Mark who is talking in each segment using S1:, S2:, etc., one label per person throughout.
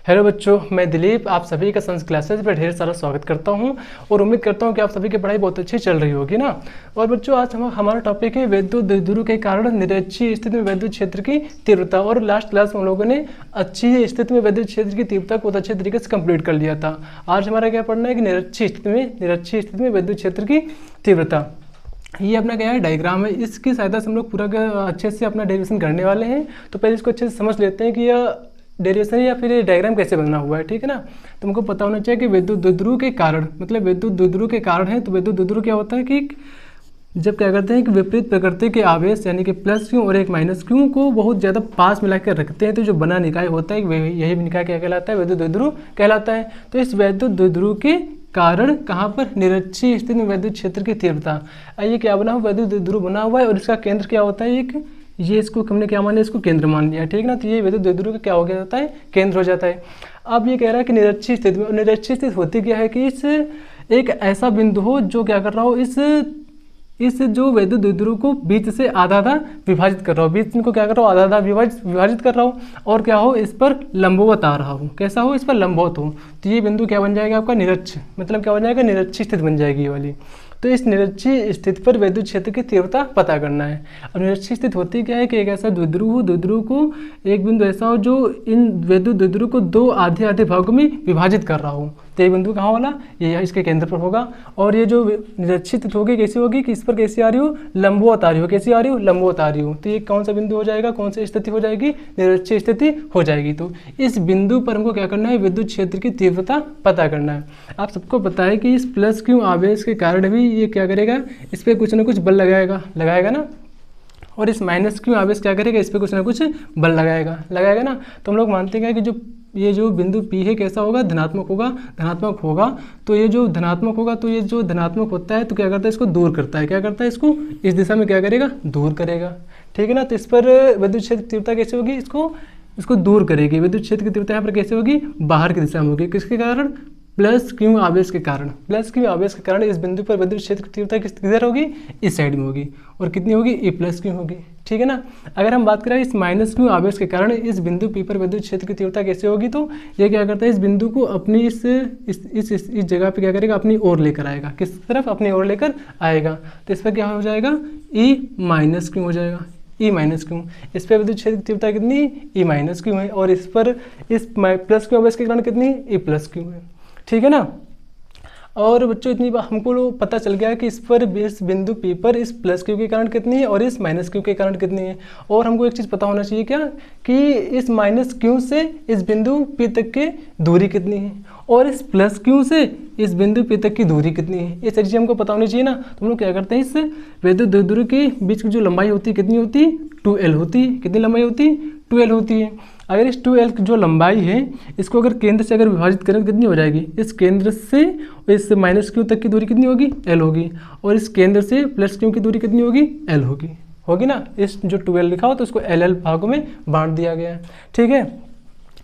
S1: Hello बच्चों, मैं दिलीप आप सभी का साइंस क्लासेस पर ढेर सारा स्वागत करता हूं और उम्मीद करता हूं कि आप सभी की पढ़ाई बहुत अच्छी चल रही होगी ना। और बच्चों, आज हमारा टॉपिक है विद्युत द्विध्रुव के कारण निरक्षीय स्थिति में विद्युत क्षेत्र की तीव्रता। और लास्ट क्लास में हम लोगों ने अच्छी स्थिति में विद्युत क्षेत्र की तीव्रता को बहुत अच्छे तरीके से कंप्लीट कर लिया था। आज हमारा क्या पढ़ना है कि निरक्षीय स्थिति में विद्युत क्षेत्र की तीव्रता। ये अपना क्या है, डायग्राम है। इसकी सहायता से हम लोग पूरा अच्छे से अपना डेरिवेशन करने वाले हैं। तो पहले इसको अच्छे से समझ लेते हैं कि यह डेरिवेशन या फिर डायग्राम कैसे बना हुआ है, ठीक है ना। तुमको पता होना चाहिए कि विद्युत द्विध्रुव के कारण, मतलब विद्युत द्विध्रुव के कारण है। तो विद्युत द्विध्रुव क्या होता है कि जब क्या करते हैं कि विपरीत प्रकृति के आवेश यानी कि प्लस क्यू और एक माइनस क्यू को बहुत ज़्यादा पास मिला कर रखते हैं, तो जो बना निकाय होता है यही निकाय क्या कहलाता है, विद्युत द्विध्रुव कहलाता है। तो इस विद्युत द्विध्रुव के कारण कहाँ पर, निरक्षीय स्थिति में विद्युत क्षेत्र की तीव्रता। ये क्या बना हुआ, विद्युत द्विध्रुव बना हुआ है और इसका केंद्र क्या होता है, एक ये इसको हमने क्या मान लिया, इसको केंद्र मान लिया, ठीक है ना। तो ये विद्युत द्विध्रुव का क्या हो गया जाता है, केंद्र हो जाता है। अब ये कह रहा है कि निरक्षीय स्थिति में, निरक्षीय स्थिति होती क्या है कि इस एक ऐसा बिंदु हो जो क्या कर रहा हो, इस जो विद्युत द्विध्रुव को बीच से आधा आधा विभाजित कर रहा हो, बीच को क्या कर रहा हो, आधा आधा विभाजित कर रहा हो, और क्या हो, इस पर लंबवत आ रहा हो। कैसा हो, इस पर लंबवत हो। तो ये बिंदु क्या बन जाएगा आपका, निरक्ष, मतलब क्या बन जाएगा, निरक्षीय स्थिति बन जाएगी ये वाली। तो इस निरक्षीय स्थिति पर विद्युत क्षेत्र की तीव्रता पता करना है। अब निरक्षीय स्थिति होती क्या है कि एक ऐसा द्विध्रुव हो, द्विध्रुव को एक बिंदु ऐसा हो जो इन विद्युत द्विध्रुव को दो आधे आधे भागों में विभाजित कर रहा हो। तो ये बिंदु कहाँ वाला, ये इसके केंद्र पर होगा। और ये जो निरक्षीय स्थिति होगी कैसी होगी कि इस पर कैसी आ रही हो, लंबवत आ रही हो। कैसी आ रही हो, लंबवत आ रही हो। तो ये कौन सा बिंदु हो जाएगा, कौन सी स्थिति हो जाएगी, निरक्षीय स्थिति हो जाएगी। तो इस बिंदु पर हमको क्या करना है, विद्युत क्षेत्र की तीव्रता पता करना है। आप सबको पता है कि इस प्लस क्यू आवेश के कारण भी ये क्या करेगा, इस पर कुछ ना कुछ बल लगाएगा ना। और इस माइनस क्यू आवेश क्या करेगा, इस पर कुछ ना कुछ बल लगाएगा ना। तो हम लोग मानते हैं कि ये जो बिंदु P है कैसा होगा, धनात्मक होगा। तो ये जो धनात्मक होगा, तो ये जो धनात्मक होता है तो क्या करता है, इसको दूर करता है। क्या करता है, इसको इस दिशा में क्या करेगा, दूर करेगा, ठीक है ना। तो इस पर विद्युत क्षेत्र की तीव्रता कैसे होगी, इसको दूर करेगी। विद्युत क्षेत्र की तीव्रता यहाँ पर कैसे होगी, बाहर की दिशा में होगी। किसके कारण, प्लस क्यू आवेश के कारण। प्लस क्यू आवेश के कारण इस बिंदु पर विद्युत क्षेत्र की तीव्रता किधर होगी, इस साइड में होगी। और कितनी होगी, ई प्लस क्यू होगी, ठीक है ना। अगर हम बात करें इस माइनस क्यू आवेश के कारण इस बिंदु पी पर विद्युत क्षेत्र की तीव्रता कैसे होगी, तो ये क्या करता है, इस बिंदु को अपनी इस जगह पे क्या करेगा, अपनी ओर लेकर आएगा। किस तरफ, अपनी ओर लेकर आएगा। तो इस पर क्या हो जाएगा, ई माइनस क्यू हो जाएगा, ई माइनस क्यू। इस पर विद्युत क्षेत्र की तीव्रता कितनी, ई माइनस क्यू है। और इस पर इस प्लस क्यू आवेश के कारण कितनी, ई प्लस क्यू है, ठीक है ना। और बच्चों इतनी बात हमको पता चल गया कि इस बिंदु P पर इस प्लस क्यू के कारण कितनी है और इस माइनस क्यू के कारण कितनी है। और हमको एक चीज़ पता होना चाहिए क्या, कि इस माइनस क्यू से इस बिंदु P तक की दूरी कितनी है और इस प्लस क्यू से इस बिंदु P तक की दूरी कितनी है। ये सारी चीज़ हमको पता होनी चाहिए ना। तो हम लोग क्या करते हैं, इस विद्युत द्विध्रुव के बीच की जो लंबाई होती है कितनी होती है, 2L होती है। कितनी लंबाई होती है, 2L होती है। अगर इस 2L की जो लंबाई है इसको अगर केंद्र से अगर विभाजित करें तो कितनी हो जाएगी, इस केंद्र से इस माइनस क्यू तक की दूरी कितनी होगी, L होगी। और इस केंद्र से प्लस क्यू की दूरी कितनी होगी, L होगी ना। इस जो 2L लिखा हो तो उसको LL भागों में बांट दिया गया है, ठीक है।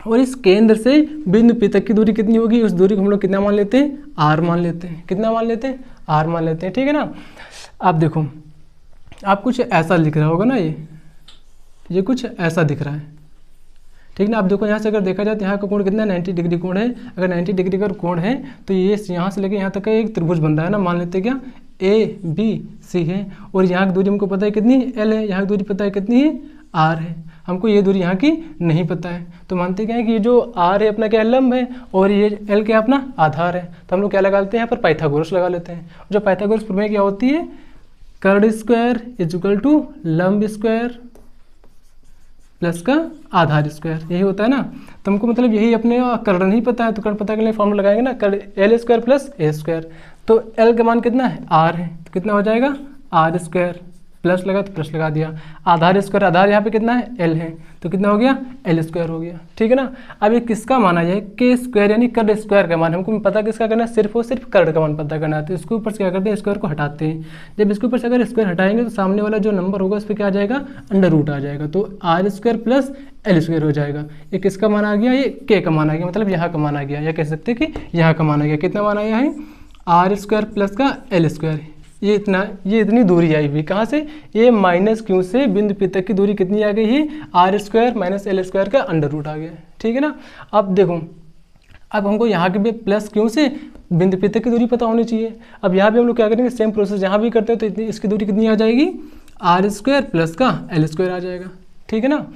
S1: और इस केंद्र से बिंदु P तक की दूरी कितनी होगी, उस दूरी को हम लोग कितना मान लेते हैं, R मान लेते हैं। कितना मान लेते हैं, R मान लेते हैं, ठीक है ना। आप देखो, आप कुछ ऐसा लिख रहा होगा ना, ये कुछ ऐसा दिख रहा है, ठीक ना। आप देखो यहाँ से अगर देखा जाए तो यहाँ का कोण कितना है, 90 डिग्री कोण है। अगर 90 डिग्री का कोण है तो ये यहाँ से लेकर यहाँ तक का एक त्रिभुज बन रहा है ना। मान लेते हैं क्या, ABC है। और यहाँ की दूरी हमको पता है कितनी, L है। यहाँ की दूरी पता है कितनी है, R है। हमको ये दूरी यहाँ की नहीं पता है। तो मानते क्या है कि ये जो R है अपना क्या लंब है और ये L क्या अपना आधार है। तो हम लोग क्या लगा लेते हैं, यहाँ पर पाइथागोरस लगा लेते हैं। जो पाइथागोरस प्रमेय क्या होती है, कर्ण स्क्वायर इज इक्वल टू लंब स्क्वायर प्लस का आधार स्क्वायर, यही होता है ना। तो हमको मतलब यही अपने कर्ण नहीं पता है, तो कर्ण पता करने फॉर्मूला लगाएंगे ना, कर्ण L square plus A square. तो L का मान कितना है, R है। तो कितना हो जाएगा, R स्क्वायर, प्लस लगा तो प्लस लगा दिया। आधार स्क्वायर, आधार यहाँ पे कितना है, L है। तो कितना हो गया, L स्क्वायर हो गया, ठीक है ना। अब ये किसका मान है, K स्क्वायर यानी कर्ण स्क्वायर का मान। हमको पता किसका करना है, सिर्फ और सिर्फ कर्ण का मान पता करना है। तो इसके ऊपर से क्या करते हैं, स्क्वायर को हटाते हैं। जब इसके ऊपर से अगर स्क्वायर हटाएंगे तो सामने वाला जो नंबर होगा उस पर क्या आ जाएगा, अंडर रूट आ जाएगा। तो R square plus L square हो जाएगा। ये किसका मान आ गया, ये K का मान आ गया, मतलब यहाँ का मान आ गया। या कह सकते हैं कि यहाँ का मान आ गया। कितना मान आया है, R स्क्वायर प्लस का L स्क्वायर, ये इतनी दूरी आई हुई कहाँ से, ये माइनस क्यू से बिंदु P तक की दूरी कितनी आ गई है, R square minus L square का अंडर रूट आ गया। ठीक है ना। अब देखो, अब हमको यहाँ के भी प्लस क्यू से बिंदु P तक की दूरी पता होनी चाहिए। अब यहाँ भी हम लोग क्या करेंगे, सेम प्रोसेस यहाँ भी करते हैं, तो इतनी इसकी दूरी कितनी आ जाएगी, आर स्क्वायर प्लस का एल स्क्वायर आ जाएगा। ठीक है ना।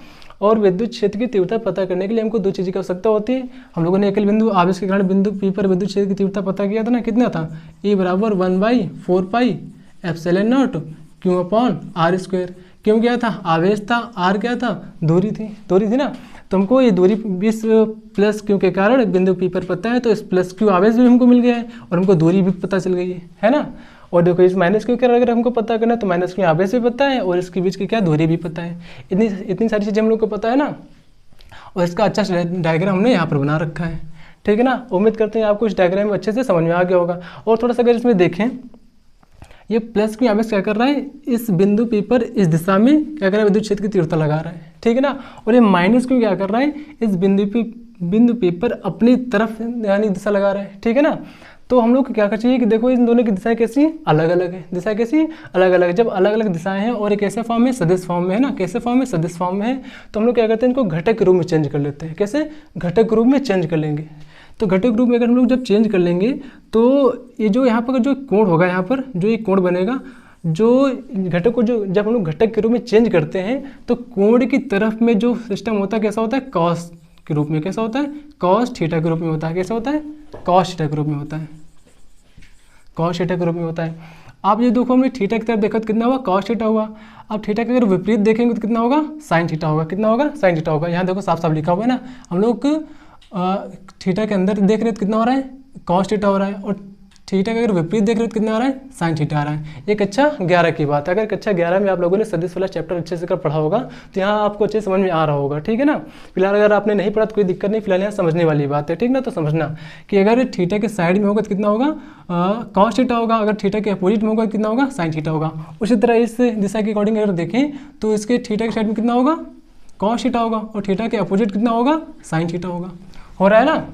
S1: और विद्युत क्षेत्र की तीव्रता पता करने के लिए हमको दो चीज़ की आवश्यकता होती है। हम लोगों ने एकल बिंदु आवेश के कारण बिंदु P पर विद्युत क्षेत्र की तीव्रता पता किया था ना, कितना था, E बराबर 1/4 pi epsilon naught Q upon R square. क्यों क्या था, आवेश था, आर क्या था, दूरी थी ना। तो हमको ये दूरी इस प्लस क्यू के कारण बिंदु P पर पता है, तो इस प्लस क्यू आवेश भी हमको मिल गया है और हमको दूरी भी पता चल गई है ना। और देखो इस माइनस क्यू के अगर हमको पता करना है तो माइनस क्यू आवेश भी पता है और इसके बीच की क्या दूरी भी पता है। इतनी सारी चीज़ें हम लोग को पता है ना। और इसका अच्छा डायग्राम हमने यहाँ पर बना रखा है। ठीक है ना। उम्मीद करते हैं आपको इस डायग्राम में अच्छे से समझ में आ गया होगा। और थोड़ा सा अगर इसमें देखें, ये प्लस क्यू आवेश क्या कर रहा है, इस बिंदु P पर इस दिशा में क्या कर रहा है, विद्युत क्षेत्र की तीव्रता लगा रहा है। ठीक है ना। और ये माइनस क्यू क्या कर रहा है, इस बिंदु P पर अपनी तरफ यानी दिशा लगा रहा है। ठीक है ना। तो हम लोग को क्या करना चाहिए कि देखो इन दोनों की दिशाएं कैसी अलग अलग है, दिशा कैसी अलग अलग। जब अलग अलग दिशाएं हैं और एक ऐसे फॉर्म में सदिश फॉर्म में है ना, कैसे फॉर्म में, सदिश फॉर्म में है, तो हम लोग क्या करते हैं, इनको घटक रूप में चेंज कर लेते हैं। कैसे, घटक रूप में चेंज कर लेंगे। तो घटक रूप में अगर हम लोग जब चेंज कर लेंगे तो ये जो यहाँ पर जो कोण होगा, यहाँ पर जो ये कोण बनेगा, जो घटक को जो जब हम लोग घटक के रूप में चेंज करते हैं तो कोण की तरफ में जो सिस्टम होता है कैसा होता है, कॉस के रूप में। कैसा होता है, कॉस थीटा के रूप में होता है। कैसा होता है, कॉस थीटा के रूप में होता है। कॉस थीटा के रूप में होता है। आप ये देखो, हमने थीटा की तरफ देखा तो कितना हुआ, कॉस थीटा हुआ। अब थीटा के अगर विपरीत देखेंगे तो कितना होगा, साइन थीटा होगा। कितना होगा, साइन थीटा होगा। यहाँ देखो साफ साफ लिखा हुआ है ना। हम लोग थीटा के अंदर देख रहे हैं तो कितना हो रहा है, कॉस थीटा हो रहा है। और थीटा का अगर विपरीत देख रहे हो तो कितना आ रहा है, साइन थीटा आ रहा है। ये कक्षा 11 की बात है। अगर कक्षा 11 में आप लोगों ने सदिश वाला चैप्टर अच्छे से कर पढ़ा होगा तो यहाँ आपको अच्छे समझ में आ रहा होगा। ठीक है ना। फिलहाल अगर आपने नहीं पढ़ा तो कोई दिक्कत नहीं, फिलहाल यहाँ समझने वाली बात है। ठीक ना। तो समझना कि अगर थीटा के साइड में होगा तो कितना होगा, कॉस थीटा होगा। अगर थीटा के अपोजिट में होगा तो कितना होगा, साइन थीटा होगा। उसी तरह इस दिशा के अकॉर्डिंग अगर देखें तो इसके थीटा के साइड में कितना होगा, कॉस थीटा होगा। और थीटा के अपोजिट कितना होगा, साइन थीटा होगा। हो रहा है ना।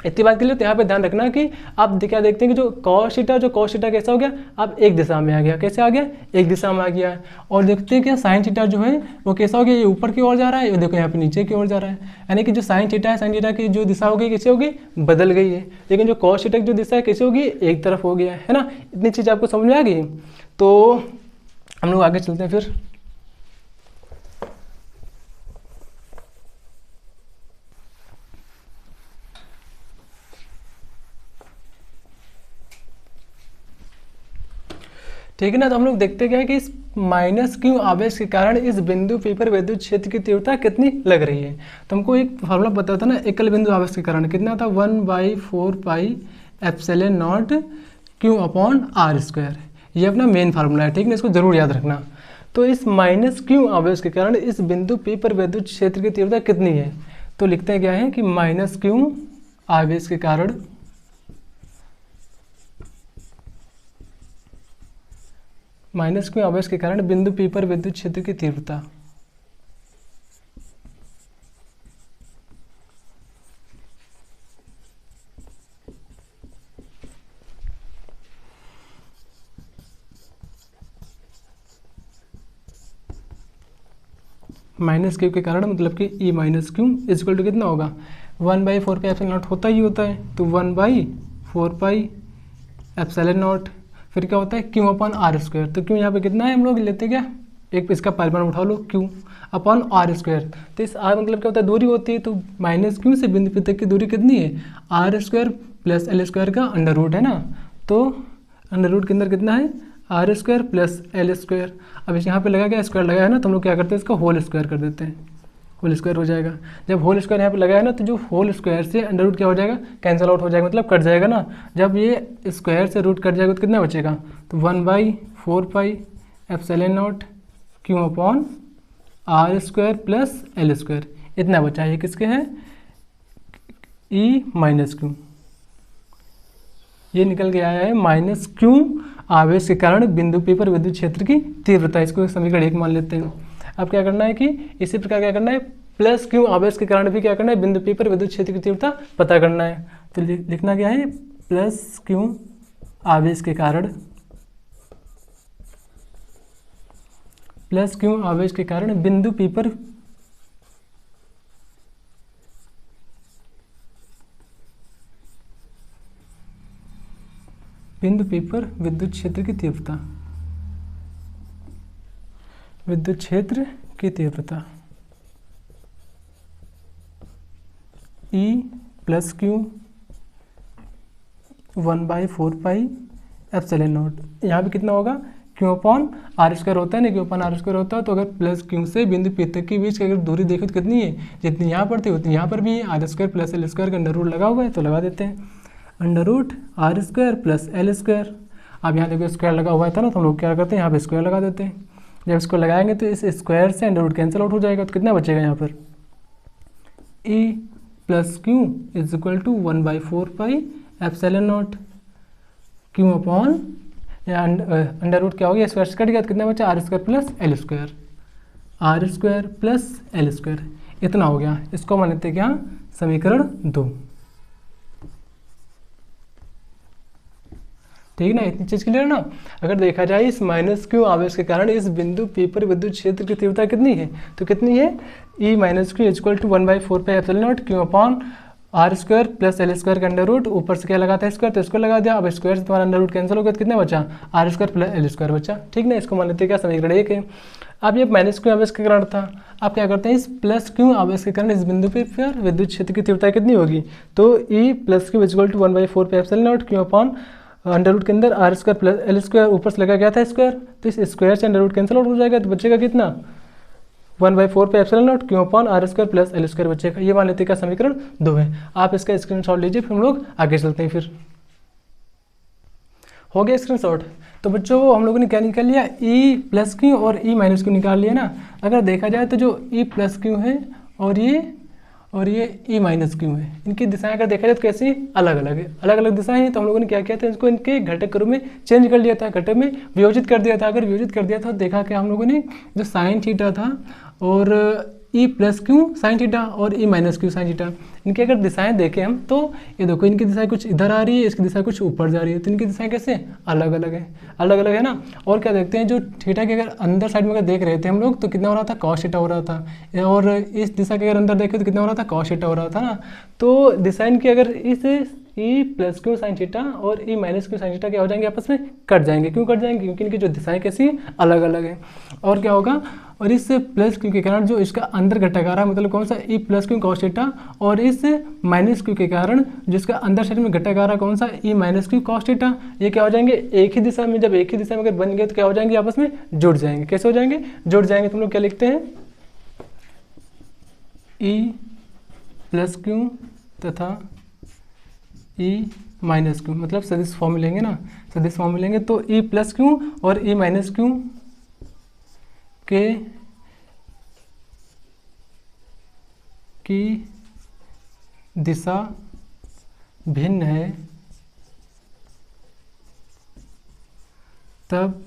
S1: इतनी बात के लिए तो यहाँ पे ध्यान रखना कि आप क्या देखते हैं कि जो कॉस थीटा कैसा हो गया, अब एक दिशा में आ गया। कैसे आ गया, एक दिशा में आ गया है। और देखते हैं कि साइन थीटा जो है वो कैसा हो गया, ये ऊपर की ओर जा रहा है, ये देखो यहाँ पे नीचे की ओर जा रहा है। यानी कि जो साइन थीटा की जो दिशा होगी कैसे होगी, बदल गई है। लेकिन जो कॉस थीटा की जो दिशा है कैसे होगी, एक तरफ हो गया है ना। इतनी चीज़ आपको समझ में आ गई। तो हम लोग आगे चलते हैं फिर। ठीक है ना। तो हम लोग देखते क्या है कि इस माइनस क्यू आवेश के कारण इस बिंदु P पर विद्युत क्षेत्र की तीव्रता कितनी लग रही है। तो हमको एक फॉर्मूला पता था ना, एकल बिंदु आवेश के कारण कितना था, 1/4 pi epsilon naught Q upon R square. ये अपना मेन फार्मूला है। ठीक है, इसको जरूर याद रखना। तो इस माइनस क्यू आवेश के कारण इस बिंदु P पर विद्युत क्षेत्र की तीव्रता कितनी है। तो लिखते हैं क्या है कि माइनस क्यू आवेश के कारण बिंदु P पर विद्युत क्षेत्र की तीव्रता माइनस क्यू के कारण मतलब कि E minus Q equal to कितना होगा, 1/4 पाई एप्सिलॉन नॉट होता ही होता है। तो 1/4 पाई एप्सिलॉन नॉट, फिर क्या होता है क्यू अपॉन आर स्क्वायर। तो क्यू यहाँ पे कितना है, हम लोग लेते क्या, एक इसका परिमाण उठा लो क्यू अपॉन आर स्क्वायर। तो इस आर मतलब क्या होता है, दूरी होती है। तो माइनस क्यू से बिंदु P तक की दूरी कितनी है, R square plus L square का अंडर रूट है ना। तो अंडर रूट के अंदर कितना है, R square plus L square. अब इस यहाँ पे लगा क्या, स्क्वायर लगा है ना, तो हम लोग क्या करते हैं इसका होल स्क्वायर कर देते हैं, होल स्क्वायर हो जाएगा। जब होल स्क्वायर यहाँ पे लगा है ना, तो जो होल स्क्वायर से अंडर रूट क्या हो जाएगा, कैंसिल आउट हो जाएगा, मतलब कट जाएगा ना। जब ये स्क्वायर से रूट कट जाएगा तो कितना बचेगा, तो 1/4 pi epsilon naught Q upon R square plus L square, इतना बचा है। किसके है, E माइनस क्यू। ये निकल के आया है माइनस क्यू आवेश के कारण बिंदु P पर विद्युत क्षेत्र की तीव्रता। इसको समीकरण 1 मान लेते हैं। अब क्या करना है कि इसी प्रकार क्या करना है, प्लस क्यू आवेश के कारण भी क्या करना है, बिंदु P पर विद्युत क्षेत्र की तीव्रता पता करना है। तो लिखना क्या है, प्लस क्यू आवेश के कारण प्लस क्यू आवेश के कारण बिंदु P पर विद्युत क्षेत्र की तीव्रता, विद्युत क्षेत्र की तीव्रता E plus Q 1/4 epsilon not. यहाँ पे कितना होगा, क्यू अपॉन आर स्क्वायर होता है ना, क्यू अपॉन आर स्क्वायर होता है। तो अगर प्लस क्यू से बिंदु P तक के बीच की अगर दूरी देखो तो कितनी है, जितनी यहाँ पर थी उतनी यहाँ पर भी है। R square plus L square का अंडर रूट लगा हुआ है तो लगा देते हैं, under root R square plus L square. अब यहाँ देखो स्क्वायर लगा हुआ था ना, तो हम लोग क्या करते हैं, यहाँ पे स्क्वायर लगा देते हैं। जब इसको लगाएंगे तो इस स्क्वायर से अंडर रूट कैंसिल आउट हो जाएगा, तो कितना बचेगा यहाँ पर, E plus Q is equal to 1/4 epsilon naught Q upon under root क्या हो गया, स्क्वायर से कट गया तो कितना बचा, R square plus L square, R square plus L square इतना हो गया। इसको मान लेते हैं क्या, समीकरण 2। ठीक ना, इतनी चीज़ क्लियर ना। अगर देखा जाए इस माइनस क्यू आवेश के कारण इस बिंदु P पर विद्युत क्षेत्र की तीव्रता कितनी है, तो कितनी है, E minus Q equal to 1/4 epsilon naught Q upon R square plus L square का अंडर रूट, ऊपर से क्या लगाता है स्क्वायर, तो इसको लगा दिया। अब स्क्वायर से तुम्हारा अंडर रूट कैंसिल हो गया तो कितना बचा, R square plus L square बचा। ठीक ना, इसको मान लेते हैं क्या, समीकरण 1 है। अब ये माइनस क्यू आवेश के कारण था, आप क्या करते हैं, इस प्लस क्यू आवेश के कारण इस बिंदु पे फिर विद्युत क्षेत्र की तीव्रता कितनी होगी, तो E plus Q equal to 1/4 epsilon naught Q upon under root के अंदर R square plus L square, ऊपर से लगा गया था स्क्वायर, तो इस स्क्वायर से अंडर रूट कैंसिल आउट हो जाएगा तो बचेगा कितना, 1/4 epsilon naught Q upon R square plus L square बचेगा। ये मान लेते हैं का समीकरण 2 है। आप इसका स्क्रीनशॉट लीजिए, फिर हम लोग आगे चलते हैं। फिर हो गया स्क्रीनशॉट। तो बच्चों हम लोगों ने क्या निकाल लिया, E प्लस क्यू और E माइनस क्यू निकाल लिया ना। अगर देखा जाए तो जो E प्लस क्यू है और ये E माइनस क्यू है, इनकी दिशाएं अगर देखा जाए तो कैसी अलग अलग है, अलग अलग दिशाएं हैं। तो हम लोगों ने क्या किया था, इसको इनके घटक रूप में चेंज कर लिया था, घटक में वियोजित कर दिया था। अगर वियोजित कर दिया था तो देखा कि हम लोगों ने जो साइन थीटा था और E plus Q sine theta और E minus Q sine theta, इनकी अगर दिशाएं देखें हम तो ये देखो इनकी दिशाएं कुछ इधर आ रही है, इसकी दिशा कुछ ऊपर जा रही है, तो इनकी दिशाएं कैसे अलग अलग है, अलग अलग है ना। और क्या देखते हैं, जो थीटा के अगर अंदर साइड में अगर देख रहे थे हम लोग तो कितना हो रहा था, कॉस थीटा हो रहा था, और इस दिशा के अगर अंदर देखे तो कितना हो रहा था, कॉस थीटा हो रहा था ना। तो दिशा इनकी अगर इस E plus Q sine theta और E minus Q sine theta क्या हो जाएंगे, आपस में कट जाएंगे। क्यों कट जाएंगे, क्योंकि इनकी जो दिशाएं कैसी अलग अलग है। और क्या होगा, और इस प्लस क्यू के कारण जो इसका अंदर घटक आ रहा है, मतलब कौन सा, E plus Q cos theta, और इस माइनस क्यू के कारण जिसका अंदर साइड में घटक आ रहा है कौन सा, E minus Q cos theta, ये क्या हो जाएंगे एक ही दिशा में। जब एक ही दिशा में अगर बन गए तो क्या हो जाएंगे, आपस में जुड़ जाएंगे। कैसे हो जाएंगे, जुड़ जाएंगे। तुम लोग क्या लिखते हैं, E प्लस क्यू तथा E माइनस क्यू, मतलब सदिश फॉर्म लेंगे ना, सदिश फॉर्म लेंगे तो E प्लस क्यू और E माइनस क्यू की दिशा भिन्न है तब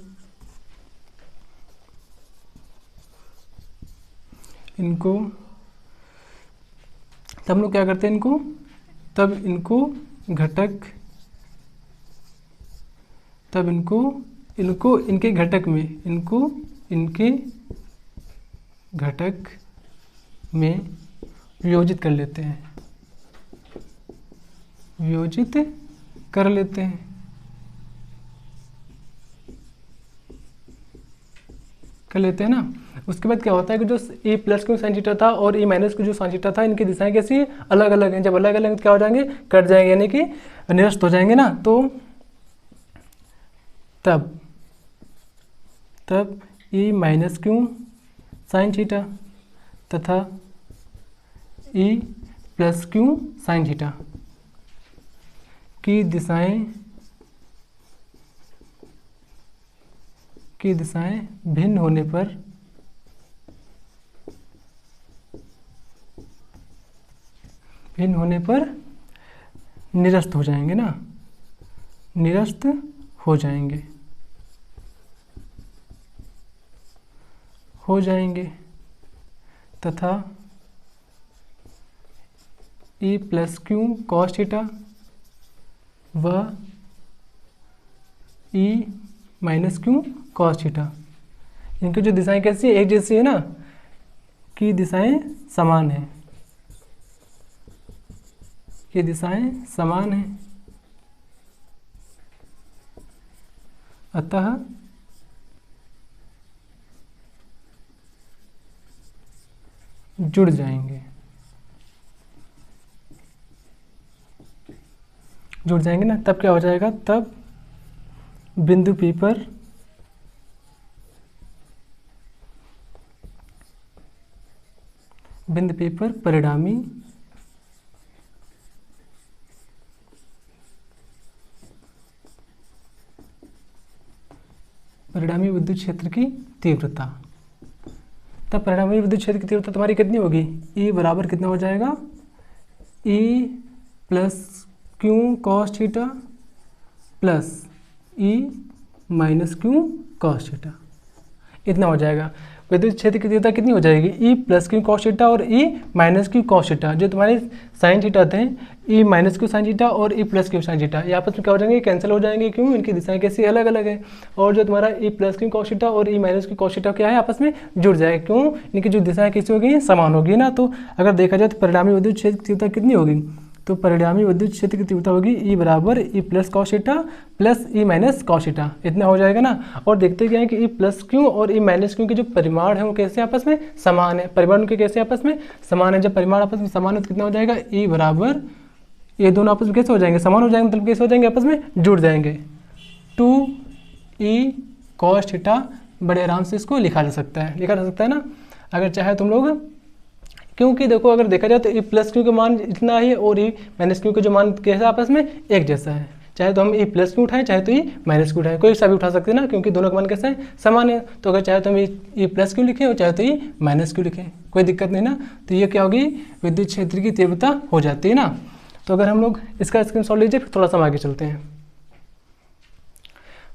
S1: इनको, तब हम लोग क्या करते हैं इनको, तब इनको घटक, तब इनको इनके घटक में, इनको इनके घटक में वियोजित कर लेते हैं, वियोजित कर लेते हैं। कर लेते हैं ना। उसके बाद क्या होता है कि जो E plus Q sine theta था और E माइनस क्यू जो साइन थीटा था, इनकी दिशाएं कैसी अलग अलग हैं। जब अलग अलग क्या हो जाएंगे, कट जाएंगे, यानी कि निरस्त हो जाएंगे ना। तो तब E minus Q sine theta तथा E plus Q sine theta की दिशाएं भिन्न होने पर निरस्त हो जाएंगे ना, निरस्त हो जाएंगे तथा E plus Q cos theta व E minus Q cos theta, इनकी जो दिशाएं कैसी है, एक जैसी है ना, कि दिशाएं समान हैं, ये दिशाएं समान हैं, अतः जुड़ जाएंगे, जुड़ जाएंगे ना। तब क्या हो जाएगा, तब बिंदु P पर परिणामी विद्युत क्षेत्र की तीव्रता, तब परिणामी विद्युत क्षेत्र की तीव्रता तुम्हारी कितनी होगी, E बराबर कितना हो जाएगा, E plus Q cos theta plus E minus Q cos theta, इतना हो जाएगा। विद्युत क्षेत्र की तीव्रता कितनी हो जाएगी, E plus Q cos theta और E minus Q cos theta, जो तुम्हारे साइन थीटा थे, E minus Q sine theta और E plus Q sine theta, ये आपस में क्या हो जाएंगे, कैंसिल हो जाएंगे, क्यों, इनकी दिशाएं कैसी अलग अलग है। और जो तुम्हारा E plus Q cos theta और E minus Q cos theta क्या है, आपस में जुड़ जाएगा, क्यों, इनकी जो दिशाएं कैसी होगी, समान होगी ना। तो अगर देखा जाए तो परिणामी विद्युत क्षेत्र की तीव्रता कितनी होगी, तो परिणामी विद्युत क्षेत्र की तीव्रता होगी E बराबर E plus cos theta plus E minus cos theta, इतना हो जाएगा ना। और देखते क्या है कि E प्लस क्यू और E माइनस क्यू के जो परिमाण है वो कैसे आपस में समान है, परिमाण उनके कैसे आपस में समान है। जब परिमाण आपस में समान है तो कितना हो जाएगा, E बराबर, ये दोनों आपस में कैसे हो जाएंगे, समान हो जाएंगे, मतलब कैसे हो जाएंगे, आपस में जुड़ जाएंगे। 2E कॉस थीटा, बड़े आराम से इसको लिखा जा सकता है ना, अगर चाहे तुम लोग, क्योंकि देखो अगर देखा जाए तो E प्लस क्यू का मान इतना ही और E माइनस क्यू का जो मान कैसा आपस में एक जैसा है, चाहे तो हम E प्लस क्यू उठाएं चाहे तो E माइनस क्यू उठाएं, कोई सा भी उठा सकते हैं ना, क्योंकि दोनों का मान कैसा है, समान है। तो अगर चाहे तो हम E प्लस क्यू लिखें और चाहे तो E माइनस क्यू लिखें, कोई दिक्कत नहीं ना। तो ये क्या होगी, विद्युत क्षेत्र की तीव्रता हो जाती है ना। तो अगर हम लोग इसका स्क्रीनशॉट लीजिए, फिर थोड़ा सा आगे चलते हैं,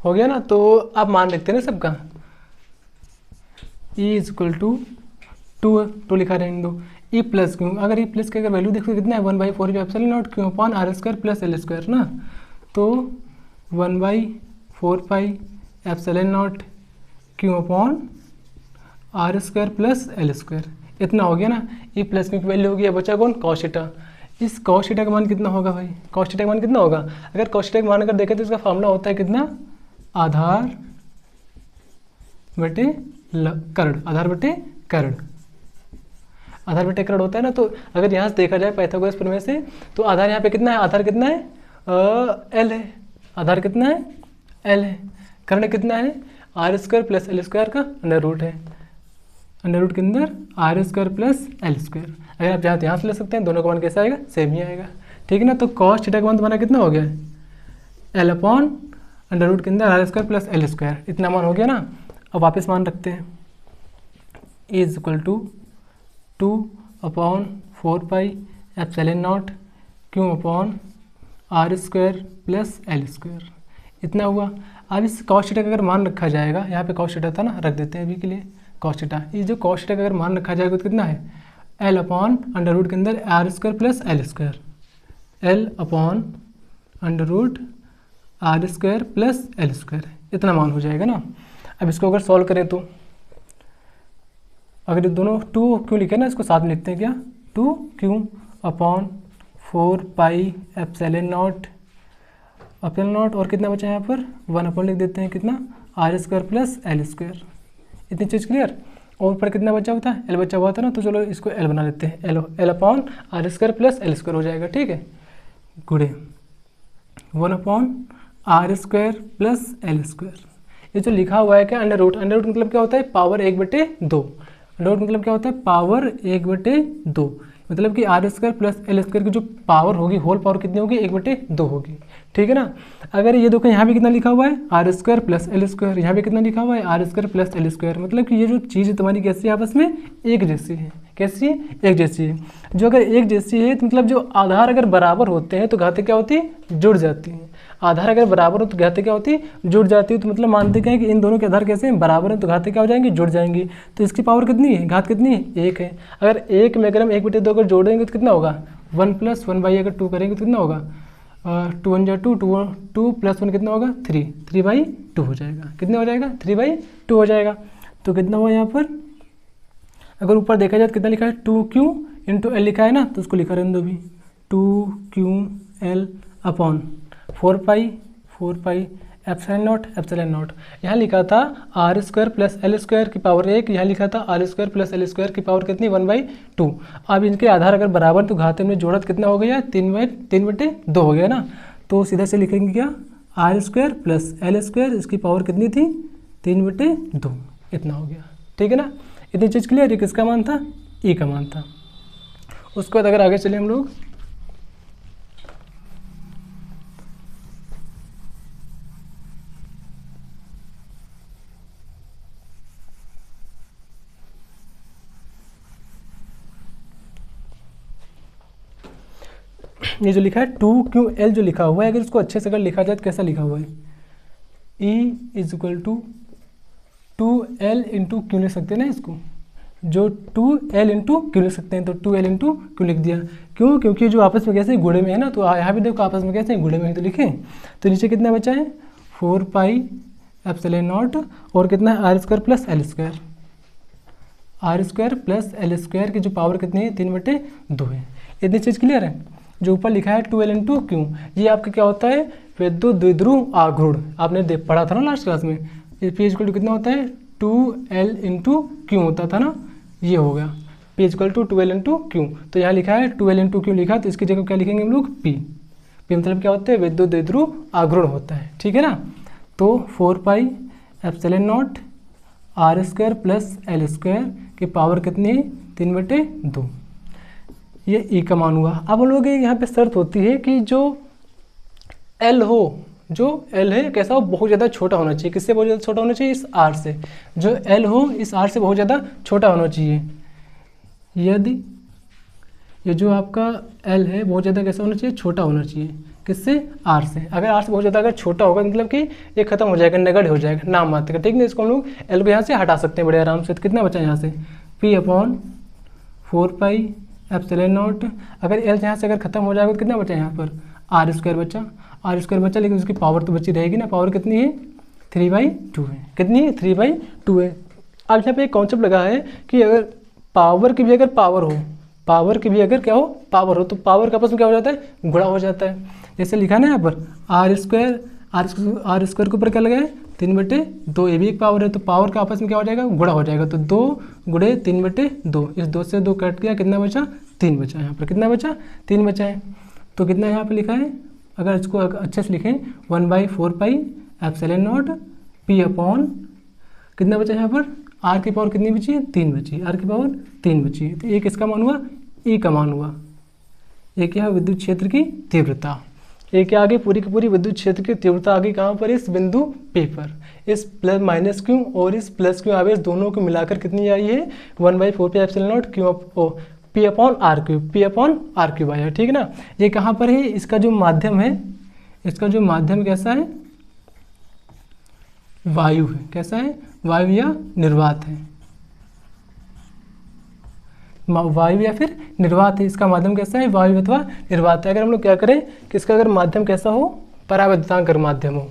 S1: हो गया ना। तो आप मान लिखते हैं ना सबका, E इज इक्वल टू 2 लिखा रहने दो, E प्लस क्यू, अगर E प्लस की अगर वैल्यू देखो कितना है, 1/4 epsilon naught Q upon R square plus L square ना, तो 1/4 pi epsilon naught Q upon R square plus L square, इतना हो गया ना। E प्लस क्यू की वैल्यू होगी, बचा कौन, कॉस थीटा। इस कॉस थीटा का मान कितना होगा भाई, कॉस थीटा का मान कितना होगा, अगर कॉस थीटा का मान अगर देखें तो इसका फॉर्मूला होता है कितना, आधार बटे कर्ण, आधार बटे कर्ण, आधार बटे कर्ण होता है ना। तो अगर यहाँ से देखा जाए पाइथागोरस प्रमेय से, तो आधार यहाँ पे कितना है, आधार कितना है, L है, आधार कितना है, L है, कर्ण कितना है, R square plus L square का अंडर रूट है, अंडर रूट के अंदर R square plus L square. अगर आप चाहें तो यहाँ से ले सकते हैं, दोनों का मान कैसा आएगा, सेम ही आएगा, ठीक है ना। तो कॉस थीटा का मान तुम्हारा कितना हो गया, L अपॉन अंडर रूट के अंदर R square plus L square, इतना मान हो गया ना। अब वापस मान रखते हैं, is equal to 2/4 pi epsilon naught Q upon R square plus L square, इतना हुआ। अब इस कॉस थीटा का अगर मान रखा जाएगा, यहाँ पे कॉस थीटा था ना, रख देते हैं अभी के लिए कॉस थीटा, ये जो कॉस थीटा का अगर मान रखा जाएगा तो कितना है, L अपॉन अंडर रूट के अंदर R square plus L square, L upon under root R square plus L square, इतना मान हो जाएगा ना। अब इसको अगर सॉल्व करें तो, अगर ये दोनों 2 क्यों लिखे ना, इसको साथ में लिखते हैं क्या, 2 Q upon 4 pi epsilon not और कितना बचा है यहाँ पर, 1 अपॉन लिख देते हैं कितना, R square plus L square, इतनी चीज़ क्लियर। और ऊपर कितना बचा हुआ था, एल बचा हुआ था ना, तो चलो इसको एल बना लेते हैं, L upon R square plus L square हो जाएगा, ठीक है, गुड़े 1 upon R square plus L square. ये जो लिखा हुआ है क्या, अंडर रूट मतलब क्या होता है, पावर 1/2, अंडर रूट मतलब क्या होता है, पावर 1/2, मतलब कि R square plus L square की जो पावर होगी, होल पावर कितनी होगी, 1/2 होगी, ठीक है ना। अगर ये देखो यहाँ भी कितना लिखा हुआ है, R square plus L square, यहाँ भी कितना लिखा हुआ है, R square plus L square, मतलब कि ये जो चीज़ तुम्हारी कैसी है, आपस में एक जैसी है, कैसी है, एक जैसी है। जो अगर एक जैसी है तो मतलब जो आधार अगर बराबर होते हैं तो घातें क्या होती है, जुड़ जाती हैं। आधार अगर बराबर हो तो घातें क्या होती है, जुड़ जाती है। तो मतलब मानते क्या है कि इन दोनों के आधार कैसे हैं, बराबर हैं, तो घातें क्या हो जाएंगी, जुड़ जाएंगी। तो इसकी पावर कितनी है, घात कितनी है, 1 है। अगर 1 में अगर हम 1/2 अगर जोड़ेंगे तो कितना होगा, 1 + 1/, अगर 2 करेंगे तो कितना होगा, 2 × 2 2 + 1 कितना होगा, 3 3/2 हो जाएगा। कितने हो जाएगा, 3/2 हो जाएगा। तो कितना हुआ यहाँ पर, अगर ऊपर देखा जाए तो कितना लिखा है 2Q इंटू एल लिखा है ना, तो उसको लिखा रहने दो भी 2QL upon 4 pi epsilon not. यहाँ लिखा था R square plus L square की पावर 1, यहाँ लिखा था R square plus L square की पावर कितनी 1/2। अब इनके आधार अगर बराबर तो घाते में जोड़ा तो कितना हो गया 3/2 हो गया ना, तो सीधा से लिखेंगे क्या R square plus L square, इसकी पावर कितनी थी 3/2, इतना हो गया। ठीक है ना, इतनी चीज़ क्लियर है। किसका मान था, ई का मान था। उसके बाद अगर आगे चले हम लोग, ये जो लिखा है 2QL जो लिखा हुआ है, अगर इसको अच्छे से अगर लिखा जाए तो कैसा लिखा हुआ है, E = 2L इंटू क्यू लिख सकते हैं ना इसको, जो 2L इंटू क्यू लिख सकते हैं, तो 2L इंटू क्यू लिख दिया। क्यों, क्योंकि जो आपस में कैसे गुणे में है ना, तो यहाँ भी देखो आपस में कैसे गुणे में है, तो लिखें। तो नीचे कितना बचा है 4 पाई एप्सिलॉन नॉट और कितना है R square plus L square, R square plus L square की जो पावर कितनी है 3/2 है। इतनी चीज़ क्लियर है। जो ऊपर लिखा है 2L इंटू क्यू, ये आपका क्या होता है विद्युत द्विध्रुव आघूर्ण, आपने पढ़ा था ना लास्ट क्लास में। ये P = कितना होता है 2L इंटू क्यू होता था ना, ये हो गया P = 2L इंटू क्यू। तो यहाँ लिखा है 2L इंटू क्यू लिखा, तो इसकी जगह क्या लिखेंगे हम लोग P मतलब क्या होता है विद्युत द्विध्रुव आघूर्ण होता है। ठीक है ना, तो 4 pi epsilon naught R square plus L square की पावर कितनी है 3/2, ये ई का मान हुआ। अब हम लोग यहाँ पे शर्त होती है कि जो एल हो, जो एल है कैसा हो, बहुत ज़्यादा छोटा होना चाहिए। किससे बहुत ज़्यादा छोटा होना चाहिए, इस आर से। जो एल हो इस आर से बहुत ज़्यादा छोटा होना चाहिए। यदि ये जो आपका एल है बहुत ज़्यादा कैसा होना चाहिए, छोटा होना चाहिए। किससे, आर से। अगर आर से बहुत ज़्यादा अगर छोटा होगा मतलब कि ये खत्म हो जाएगा, नेगेटिव हो जाएगा, नाम मात्र का। ठीक है, इसको हम लोग एल को यहाँ से हटा सकते हैं बड़े आराम से। तो कितना बचा यहाँ से P/4 पाई एप्सिलॉन नॉट। अगर एल यहाँ से अगर खत्म हो जाएगा तो कितना बचा यहाँ पर आर स्क्वायर बचा, आर स्क्वायर बचा, लेकिन उसकी पावर तो बची रहेगी ना। पावर कितनी है 3/2 है। कितनी है 3/2 है। अब यहाँ पे एक कॉन्सेप्ट लगा है कि अगर पावर की भी अगर पावर हो, पावर की भी अगर क्या हो पावर हो, तो पावर का आपस में क्या हो जाता है गुणा हो जाता है। जैसे लिखा ना यहाँ पर आर स्क्वायर के ऊपर क्या लगा है 3/2, ये भी एक पावर है, तो पावर का आपस में क्या हो जाएगा गुणा हो जाएगा। तो 2 गुणे 3/2, इस 2 से 2 कट गया, कितना बचा 3 बचा। यहाँ पर कितना बचा 3 बचा है। तो कितना यहाँ पे लिखा है, अगर इसको अच्छे से लिखें 1/4 pi epsilon naught P upon कितना बचा यहाँ पर आर की पावर कितनी बची है 3 बची, आर की पावर 3 बची है। तो ये किसका मान हुआ, ई का मान हुआ। ये क्या है विद्युत क्षेत्र की तीव्रता। ये क्या आ गई पूरी की पूरी विद्युत क्षेत्र की तीव्रता आ गई कहाँ पर, इस बिंदु P पर। इस प्लस माइनस क्यू और इस प्लस क्यू आवेश दोनों को मिलाकर कितनी आई है 1/4 pi epsilon naught P upon R cube आया। ठीक है ना, ये कहाँ पर है, इसका जो माध्यम है, इसका जो माध्यम कैसा है वायु है। कैसा है, वायु या निर्वात है, वायु या फिर निर्वात है। इसका माध्यम कैसा है वायु अथवा निर्वात है। अगर हम लोग क्या करें कि इसका अगर माध्यम कैसा हो परावैद्युतांक माध्यम हो,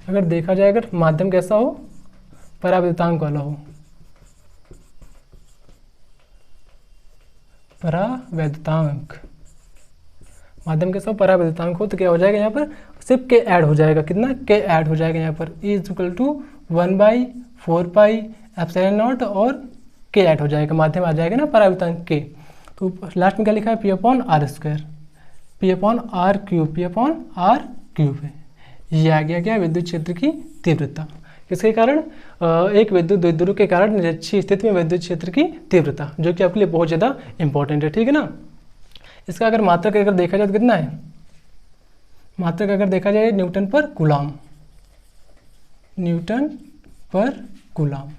S1: अगर देखा जाए अगर माध्यम कैसा हो परावैद्युतांक वाला हो, परावैद्युतांक माध्यम कैसा हो परावैद्युतांक हो, तो क्या हो जाएगा यहाँ पर सिर्फ के ऐड हो जाएगा। कितना के ऐड हो जाएगा यहाँ पर E = 1/4 पाई एप्सिलॉन नॉट और के ऐड हो जाएगा, माध्यम आ जाएगा ना परावैद्युतांक के। तो लास्ट में क्या लिखा है P upon R square, P upon R cube है। ये आ गया क्या विद्युत क्षेत्र की तीव्रता। किसके कारण, एक विद्युत द्विध्रुव के कारण निरक्षीय स्थिति में विद्युत क्षेत्र की तीव्रता, जो कि आपके लिए बहुत ज़्यादा इंपॉर्टेंट है। ठीक है ना, इसका अगर मात्रक अगर देखा जाए तो कितना है, मात्रक अगर देखा जाए न्यूटन पर कूलाम, न्यूटन पर कूलाम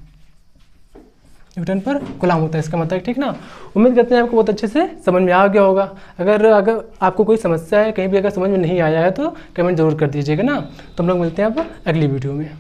S1: होता है इसका मतलब। ठीक ना, उम्मीद करते हैं आपको बहुत अच्छे से समझ में आ गया होगा। अगर आपको कोई समस्या है, कहीं भी अगर समझ में नहीं आया है तो कमेंट जरूर कर दीजिएगा ना। तो हम लोग मिलते हैं अब अगली वीडियो में।